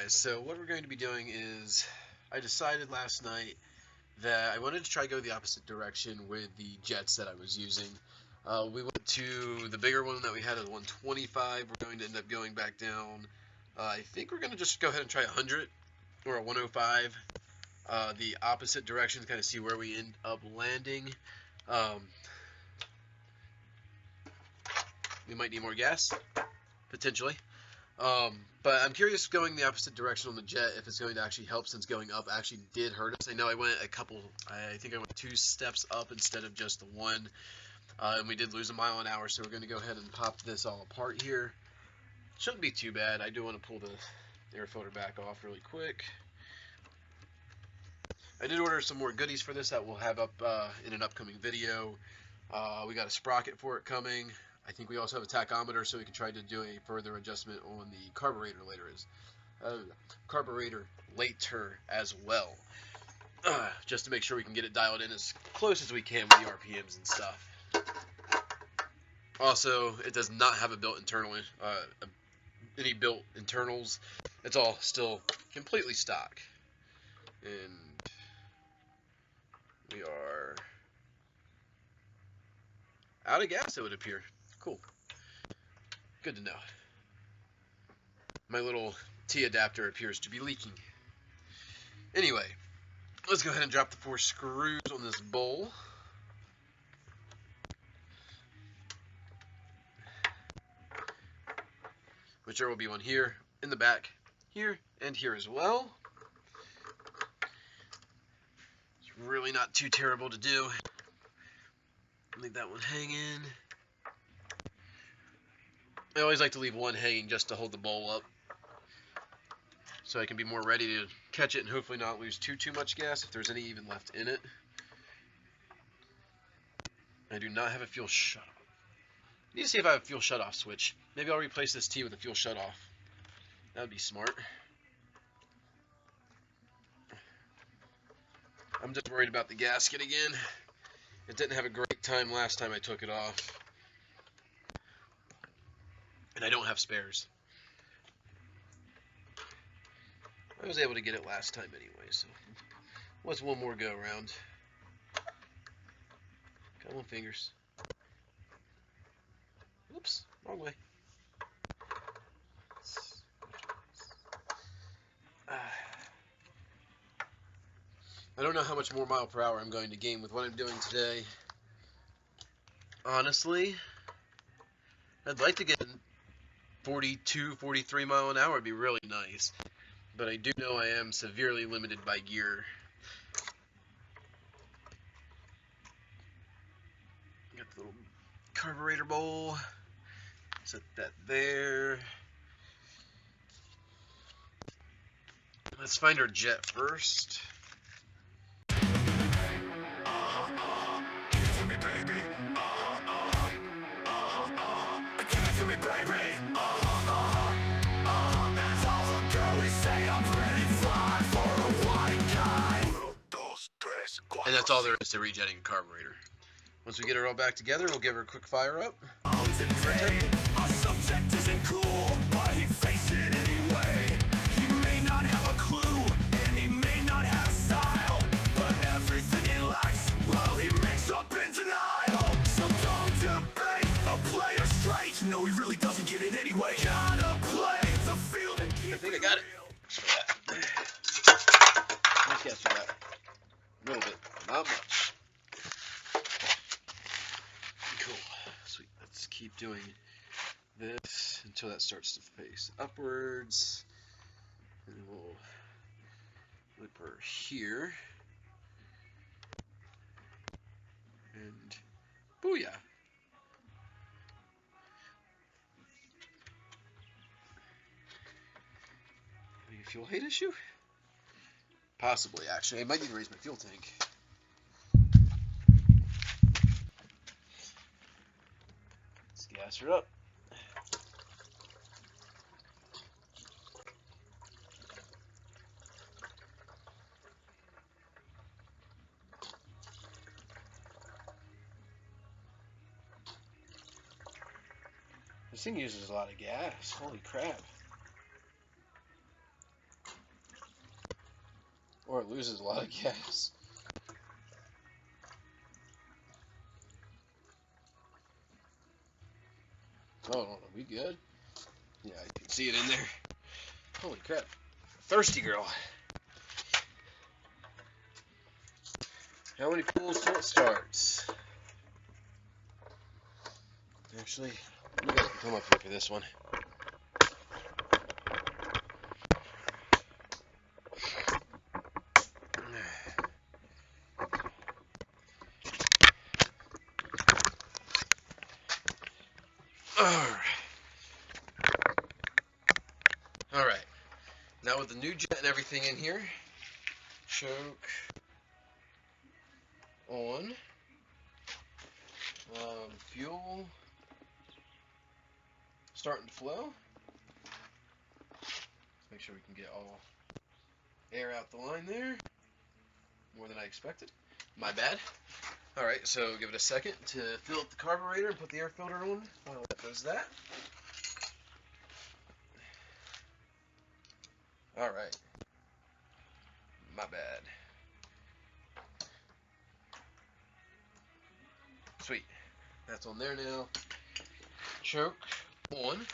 guys, so what we're going to be doing is I decided last night that I wanted to try to go the opposite direction with the jets that I was using. We went to the bigger one that we had at 125. We're going to end up going back down. I think we're going to just go ahead and try 100 or a 105. The opposite direction to kind of see where we end up landing. We might need more gas, potentially. But I'm curious going the opposite direction on the jet if it's going to actually help, since going up actually did hurt us. I know I went I think I went 2 steps up instead of just the one, and we did lose a mile an hour, so we're going to go ahead and pop this all apart here. Shouldn't be too bad. I do want to pull the air filter back off really quick. I did order some more goodies for this that we'll have up in an upcoming video. We got a sprocket for it coming. I think we also have a tachometer, so we can try to do a further adjustment on the carburetor later as well, just to make sure we can get it dialed in as close as we can with the RPMs and stuff. Also, it does not have a built any built internals. It's all still completely stock, and we are out of gas, it would appear. Cool. Good to know. My little T adapter appears to be leaking. Anyway, let's go ahead and drop the 4 screws on this bowl. Which there will be one here, in the back, here, and here as well. It's really not too terrible to do. Leave that one hanging. I always like to leave one hanging just to hold the bowl up, so I can be more ready to catch it and hopefully not lose too much gas if there's any even left in it. I do not have a fuel shutoff. I need to see if I have a fuel shutoff switch. Maybe I'll replace this T with a fuel shutoff. That would be smart. I'm just worried about the gasket again. It didn't have a great time last time I took it off. And I don't have spares. I was able to get it last time anyway, so what's one more go around? Come on, fingers. Oops, wrong way. I don't know how much more mile per hour I'm going to gain with what I'm doing today. Honestly, I'd like to get 42, 43 mile an hour. It'd be really nice. But I do know I am severely limited by gear. Got the little carburetor bowl. Set that there. Let's find our jet first. And that's all there is to rejetting a carburetor. Once we get it all back together, we'll give her a quick fire up. Our subject isn't cool, but he faced it anyway. He may not have a clue, and he may not have style, but everything he lacks, well, he makes up in denial. So don't debate a player straight. No, he really doesn't get it anyway. Gotta play the field and keep I think I got it. Nice guess for that. A little bit, not much. Cool. Sweet. Let's keep doing this until that starts to face upwards. And then we'll flip her here. And booyah. Any fuel height issue? Possibly, actually. I might need to raise my fuel tank. Let's gas her up. This thing uses a lot of gas. Holy crap. or it loses a lot of gas. Oh, are we good? Yeah, I can see it in there. Holy crap. Thirsty girl. How many pulls till it starts? Actually, you guys can come up here for this one. Alright. Now with the new jet and everything in here, choke on. Fuel starting to flow. Let's make sure we can get all air out the line there. More than I expected. My bad. Alright, so give it a second to fill up the carburetor and put the air filter on. While it does that. Alright. My bad. Sweet. That's on there now. Choke on.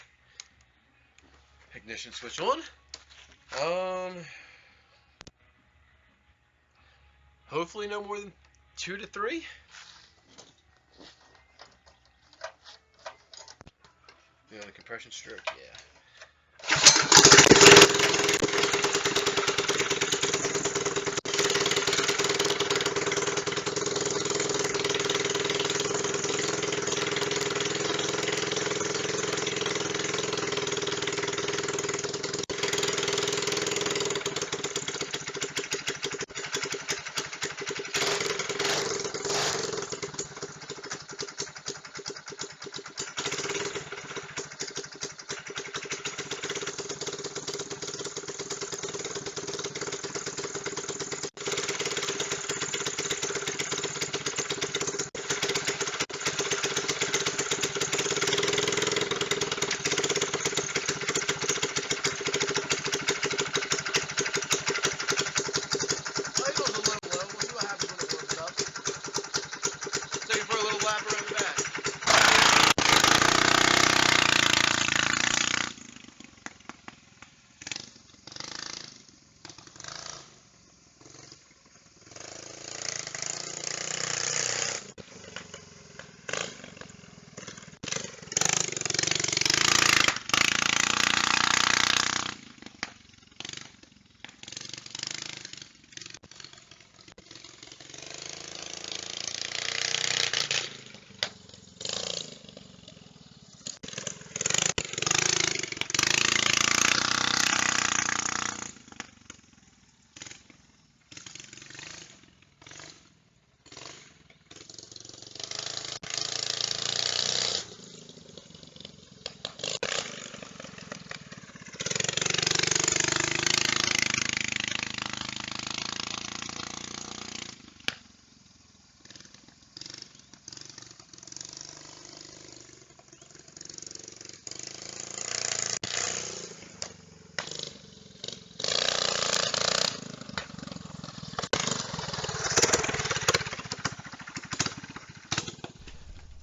Ignition switch on. Hopefully no more than 2 to 3. You know, the compression stroke, yeah.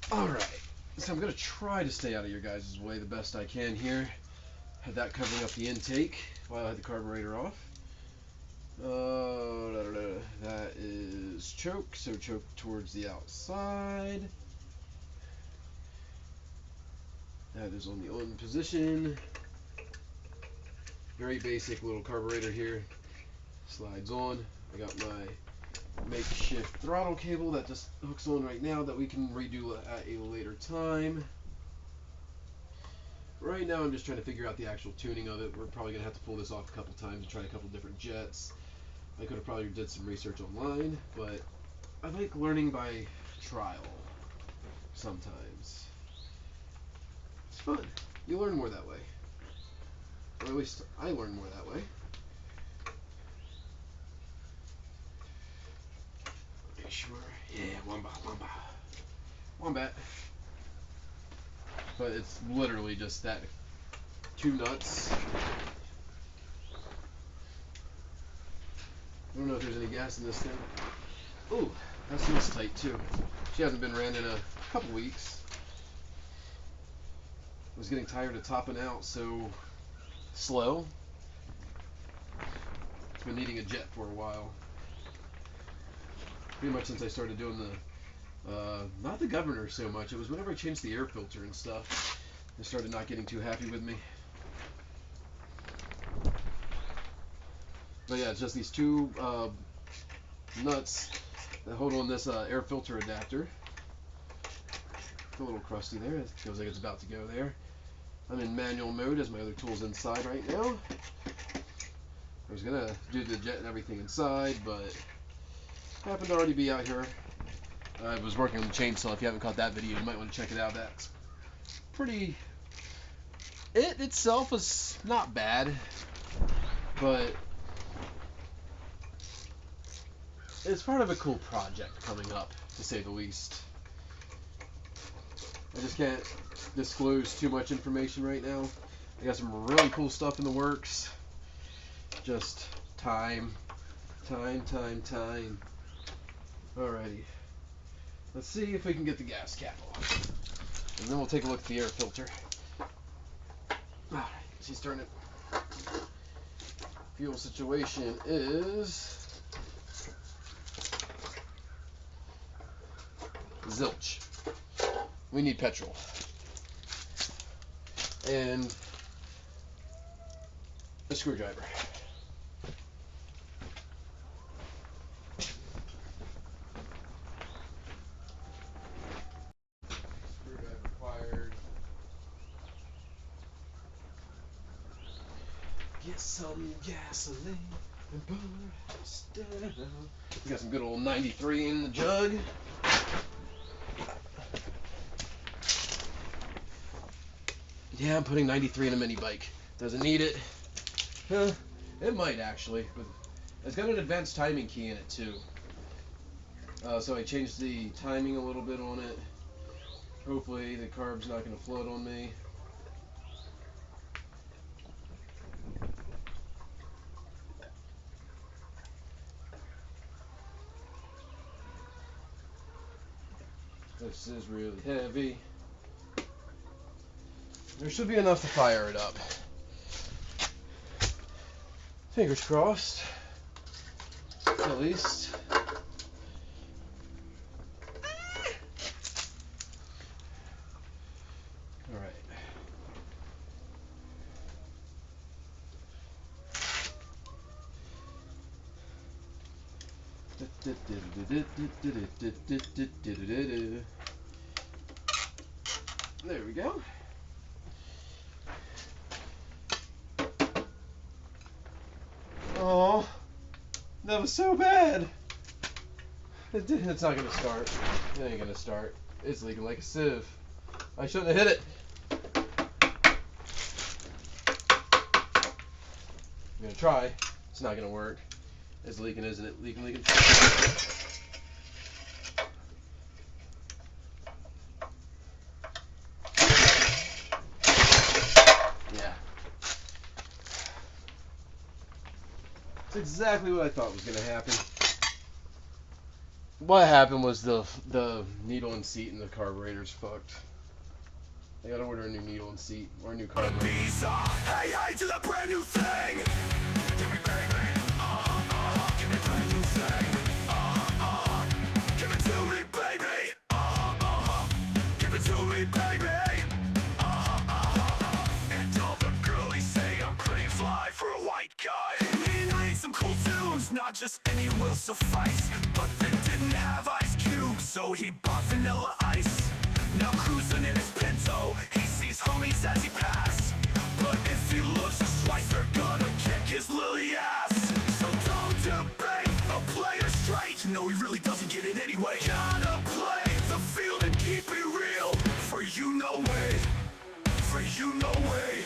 Alright, so I'm going to try to stay out of your guys' way the best I can here. Had that covering up the intake while I had the carburetor off. That is choke, so choke towards the outside. That is on the on position. Very basic little carburetor here. Slides on. I got my makeshift throttle cable that just hooks on right now that we can redo at a later time. Right now I'm just trying to figure out the actual tuning of it. We're probably going to have to pull this off a couple times and try a couple different jets. I could have probably did some research online, but I like learning by trial sometimes. It's fun. You learn more that way. Or at least I learn more that way. Make sure. Yeah, wombat. But it's literally just that 2 nuts. I don't know if there's any gas in this thing. Ooh, that feels tight too. She hasn't been ran in a couple weeks. I was getting tired of topping out so slow. It's been needing a jet for a while. Pretty much since I started doing the, not the governor so much. It was whenever I changed the air filter and stuff. They started not getting too happy with me. But yeah, it's just these two nuts that hold on this air filter adapter. It's a little crusty there. It feels like it's about to go there. I'm in manual mode as my other tool's inside right now. I was gonna do the jet and everything inside, but I happened to already be out here. I was working on the chainsaw. If you haven't caught that video, you might want to check it out. That's pretty... It itself is not bad, but it's part of a cool project coming up, to say the least. I just can't disclose too much information right now. I got some really cool stuff in the works. Just time. Alrighty. Let's see if we can get the gas cap off. And then we'll take a look at the air filter. Alright, she's turning. Fuel situation is zilch. We need petrol. And a screwdriver. Screwdriver required. Get some gasoline and burn us down. We got some good old 93 in the jug. Yeah, I'm putting 93 in a mini bike. Doesn't need it. It might actually, but it's got an advanced timing key in it too. So I changed the timing a little bit on it. Hopefully the carb's not going to float on me. This is really heavy. There should be enough to fire it up. Fingers crossed. At least. Alright. There we go. Oh, that was so bad. It's not gonna start. It ain't gonna start. It's leaking like a sieve. I shouldn't have hit it. I'm gonna try. It's not gonna work. It's leaking, isn't it? Leaking. Yeah. It's exactly what I thought was gonna happen. What happened was the needle and seat in the carburetor's fucked. I gotta order a new needle and seat or a new carburetor. Hey, to the brand new thing. Give me baby. Give me brand new thing. Give it to me, baby. Give it to me, baby. And all the girlies say I'm pretty fly for a white guy. And I need some cool tunes, not just any will suffice. But they didn't have ice cubes, so he bought vanilla ice. Now cruising in his Pinto, he sees homies as he pass. But if he looks twice, they're gonna kick his lily ass. So don't debate a player straight. No, he really doesn't get it anyway. Gotta play the field and keep it real. For you no way, for you no way.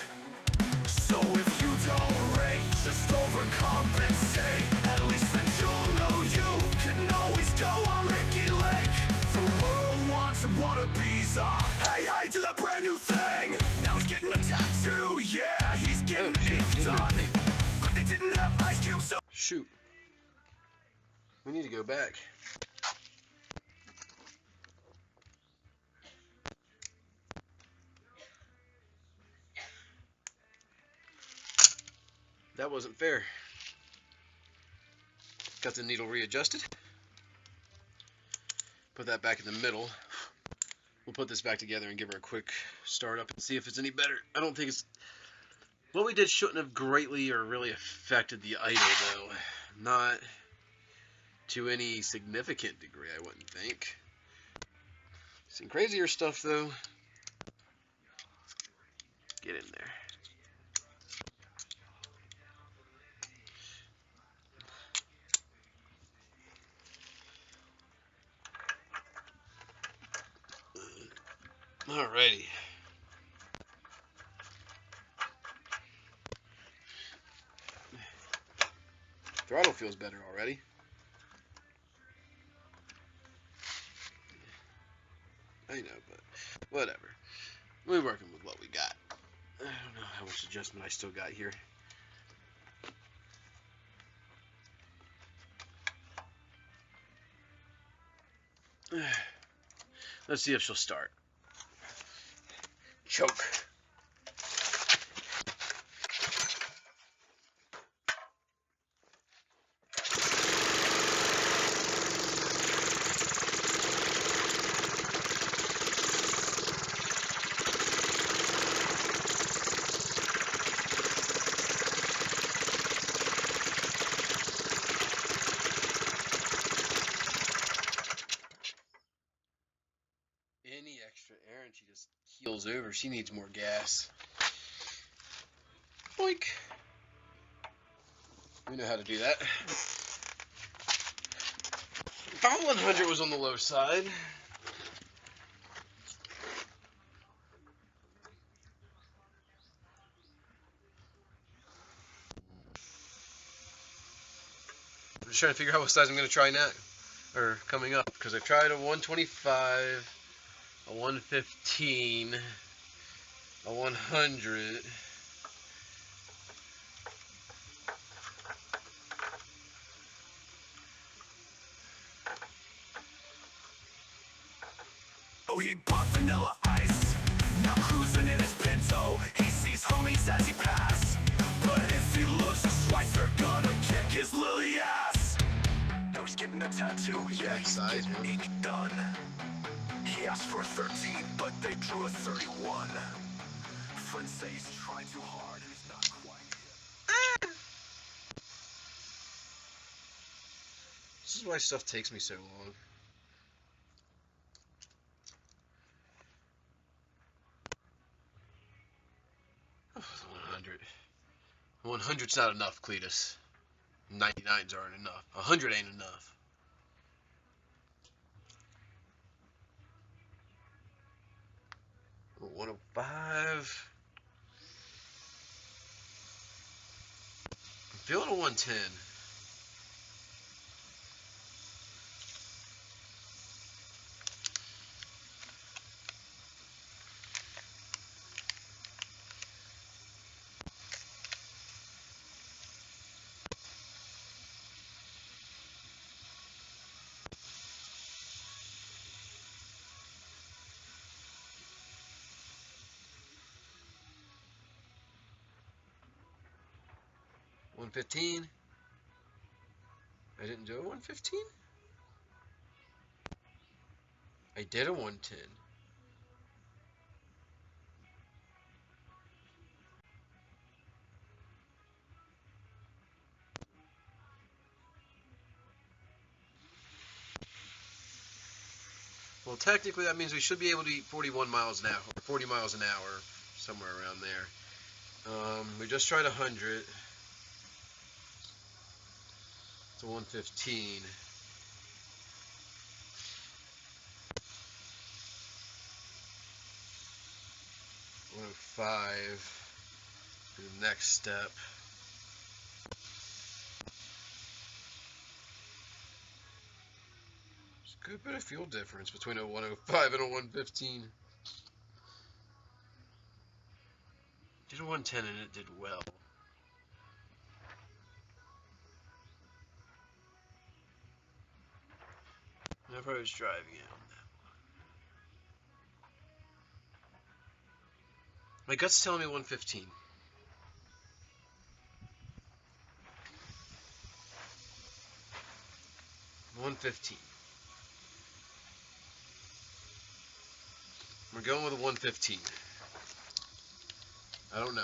So if you don't rate, just overcompensate. At least then you'll know you can always go on Ricky Lake. The world wants and wannabes are. Hey, to the brand new thing. Now he's getting a tattoo, yeah, he's getting it done. But they didn't have ice cubes, so Shoot. We need to go back. That wasn't fair. Got the needle readjusted. Put that back in the middle. We'll put this back together and give her a quick start up and see if it's any better. I don't think it's... What we did shouldn't have greatly or really affected the idle, though. Not to any significant degree, I wouldn't think. Some crazier stuff, though. Get in there. Alrighty. Throttle feels better already. I know, but whatever. We're working with what we got. I don't know how much adjustment I still got here. Let's see if she'll start. Choke. Any extra air and she just keels over. She needs more gas. Boink. We know how to do that. About 100 was on the low side. I'm just trying to figure out what size I'm going to try now, or coming up, because I've tried a 125, a 115, a 100. Oh, he bought vanilla ice, now cruising in his Pinto. He sees homies as he pass, but if he looks just right, they're gonna kick his lily ass. Now he's getting a tattoo, yeah, he's Size, getting ink done. He asked for a 13, but they drew a 31. Friends say he's trying too hard and he's not quite here. This is why stuff takes me so long. Oh, 100. 100's not enough, Cletus. 99s aren't enough. 100 ain't enough. Oh, 105. I'm feeling a 110. $115. I didn't do a 115. I did a 110. Well, technically that means we should be able to eat 41 miles an hour, or 40 miles an hour, somewhere around there. We just tried 100. It's a 115. 105. The next step. There's a good bit of fuel difference between a 105 and a 115. Did a 110 and it did well. whenever I was driving it. My gut's telling me 115. 115. We're going with a 115. I don't know.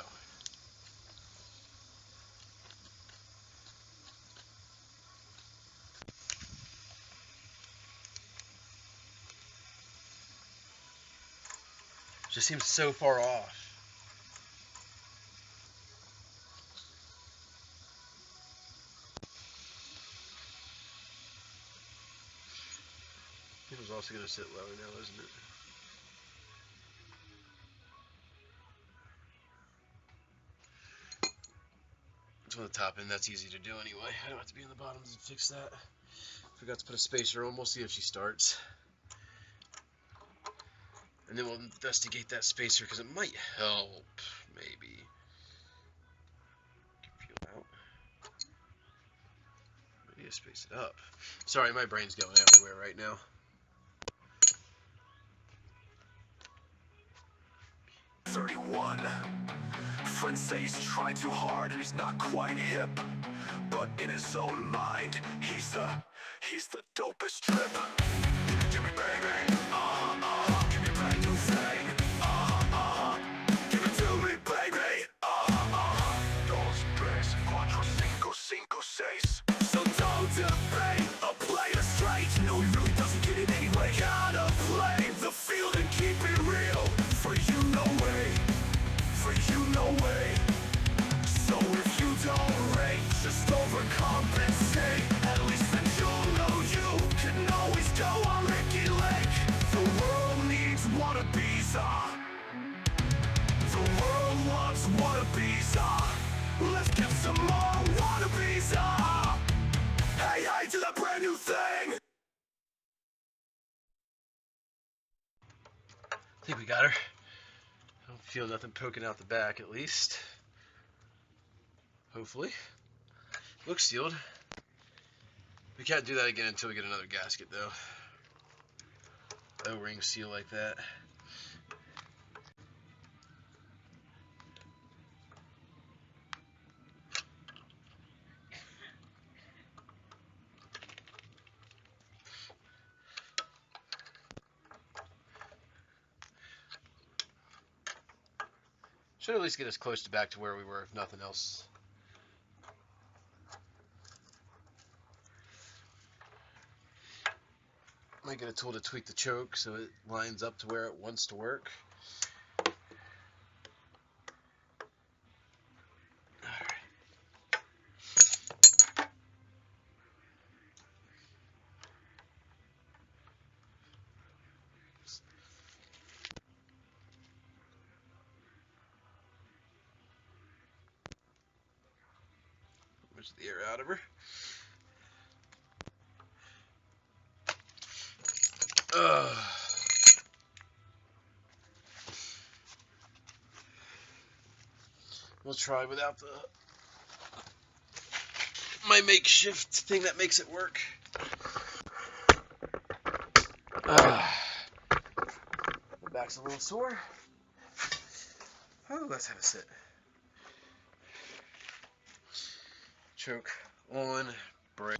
Just seems so far off. It was also going to sit lower now, isn't it? It's on the top end. That's easy to do anyway. I don't have to be in the bottom to fix that. Forgot to put a spacer on. We'll see if she starts. And then we'll investigate that spacer because it might help, maybe. Feel out. I need to space it up. Sorry, my brain's going everywhere right now. Friends say he's trying too hard and he's not quite hip, but in his own mind, he's the dopest trip. Give me baby, give me brand new thing, give it to me baby, dos, tres, cuatro, cinco, cinco, seis. So don't debate, a player straight. No, he really doesn't get it anyway. Gotta play the field and keep it real. For you, no way. For you, no way. So if you don't rate, just overcompensate. At least then you'll know you can always go on Ricky Lake. The world needs wannabes, the world loves wannabes, let's get some more wannabes, hey, hey, to that brand new thing. I think we got her. I don't feel nothing poking out the back, at least. Hopefully. Looks sealed. We can't do that again until we get another gasket, though. O-ring seal like that. Should at least get us close to back to where we were, if nothing else. Might get a tool to tweak the choke so it lines up to where it wants to work. Push the air out of her. We'll try without my makeshift thing that makes it work. My back's a little sore. Oh, let's have a sit. Choke on, brake.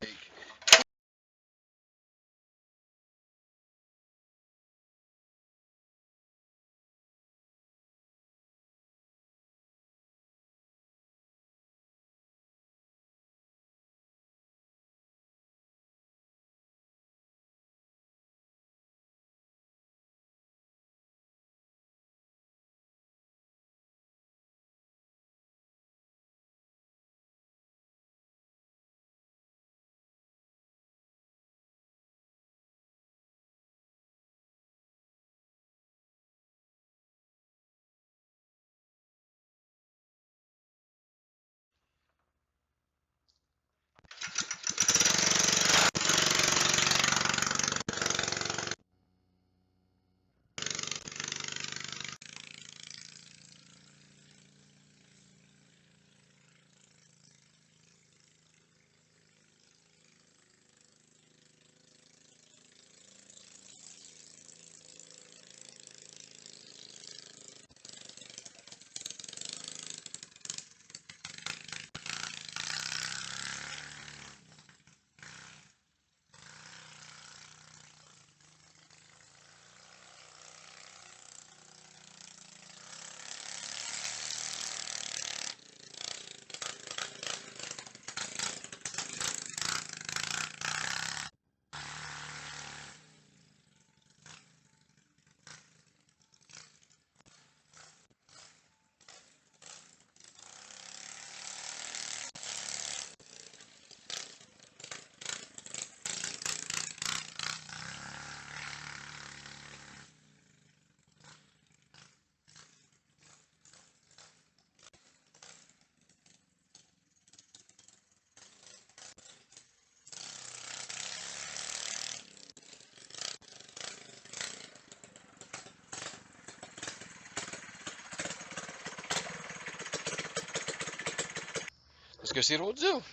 go see what it'll do.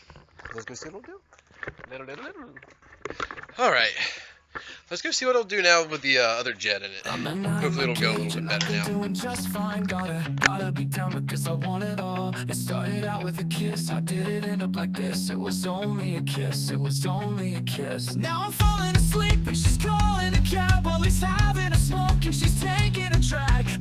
Let's go see what it'll do. All right. Let's go see what it'll do now with the other jet in it. Hopefully it'll go a little bit better now. Doing just fine, gotta be down because I want it all. It started out with a kiss, how did it end up like this? It was only a kiss, it was only a kiss. Now I'm falling asleep and she's calling a cab while he's having a smoke and she's taking a drag.